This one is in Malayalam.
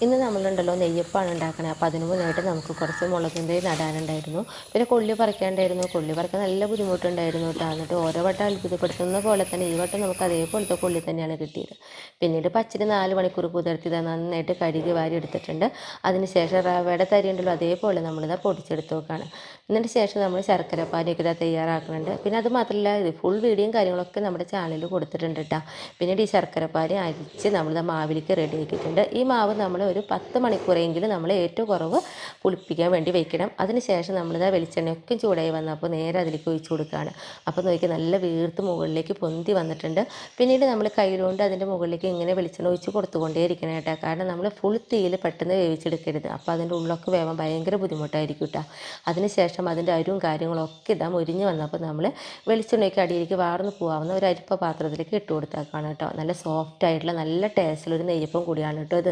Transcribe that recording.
ഇന്ന് നമ്മളുണ്ടല്ലോ നെയ്യപ്പമാണ് ഉണ്ടാക്കണത്. അപ്പോൾ അതിന് മുന്നായിട്ട് നമുക്ക് കുറച്ച് മുളകും തൈ നടാനുണ്ടായിരുന്നു. പിന്നെ കൊള്ളി പറിക്കാനുണ്ടായിരുന്നു. കൊള്ളി പറിക്കാൻ നല്ല ബുദ്ധിമുട്ടുണ്ടായിരുന്നു കേട്ടോ. എന്നിട്ട് ഓരോ വട്ടം അത്ഭുതപ്പെടുത്തുന്ന പോലെ തന്നെ ഈ വട്ടം നമുക്ക് അതേപോലത്തെ കൊള്ളി തന്നെയാണ് കിട്ടിയത്. പിന്നീട് പച്ചരി 4 മണിക്കൂർ കുതിർത്തിയത് നന്നായിട്ട് കഴുകി വാരി എടുത്തിട്ടുണ്ട്. അതിന് ശേഷം റവയുടെ തരി ഉണ്ടല്ലോ അതേപോലെ നമ്മളിത് പൊടിച്ചെടുത്ത് വെക്കുകയാണ്. എന്നിട്ട് ശേഷം നമ്മൾ ശർക്കരപ്പാനിയൊക്കെ ഇതാ തയ്യാറാക്കുന്നുണ്ട്. പിന്നെ അത് മാത്രമല്ല ഇത് ഫുൾ വീഡിയോയും കാര്യങ്ങളൊക്കെ നമ്മുടെ ചാനലിൽ കൊടുത്തിട്ടുണ്ട് കേട്ടോ. പിന്നീട് ഈ ശർക്കരപ്പാനി അരിച്ച് നമ്മളിത് മാവിലേക്ക് റെഡി ആക്കിയിട്ടുണ്ട്. ഈ മാവ് നമ്മൾ ഒരു 10 മണിക്കൂറെങ്കിലും നമ്മൾ ഏറ്റവും കുറവ് പുളിപ്പിക്കാൻ വേണ്ടി വെക്കണം. അതിന് ശേഷം നമ്മളിത് വെളിച്ചെണ്ണയൊക്കെ ചൂടായി വന്നപ്പോൾ നേരെ അതിലേക്ക് ഒഴിച്ചു കൊടുക്കുകയാണ്. അപ്പോൾ നോക്കി നല്ല വീർത്ത് മുകളിലേക്ക് പൊന്തി വന്നിട്ടുണ്ട്. പിന്നീട് നമ്മൾ കയ്യിലുകൊണ്ട് അതിൻ്റെ മുകളിലേക്ക് ഇങ്ങനെ വെളിച്ചെണ്ണ ഒഴിച്ച് കൊടുത്തുകൊണ്ടേ ഇരിക്കണം കേട്ടോ. കാരണം നമ്മൾ ഫുൾ തീയിൽ പെട്ടെന്ന് വേവിച്ചെടുക്കരുത്. അപ്പോൾ അതിൻ്റെ ഉള്ളൊക്കെ വേവാൻ ഭയങ്കര ബുദ്ധിമുട്ടായിരിക്കും കേട്ടോ. അതിന് ശേഷം അതിൻ്റെ അരിവും കാര്യങ്ങളൊക്കെ ഇതാ മുരിഞ്ഞ് വന്നപ്പോൾ നമ്മൾ വെളിച്ചെണ്ണയ്ക്ക് അടിയിലേക്ക് വാർന്ന് പോകാവുന്ന ഒരു അരിപ്പ പാത്രത്തിലേക്ക് ഇട്ട് കൊടുത്തേക്കാണ് കേട്ടോ. നല്ല സോഫ്റ്റ് ആയിട്ടുള്ള നല്ല ടേസ്റ്റുള്ള ഒരു നെയ്യപ്പം കൂടിയാണ് കേട്ടോ ഇത്.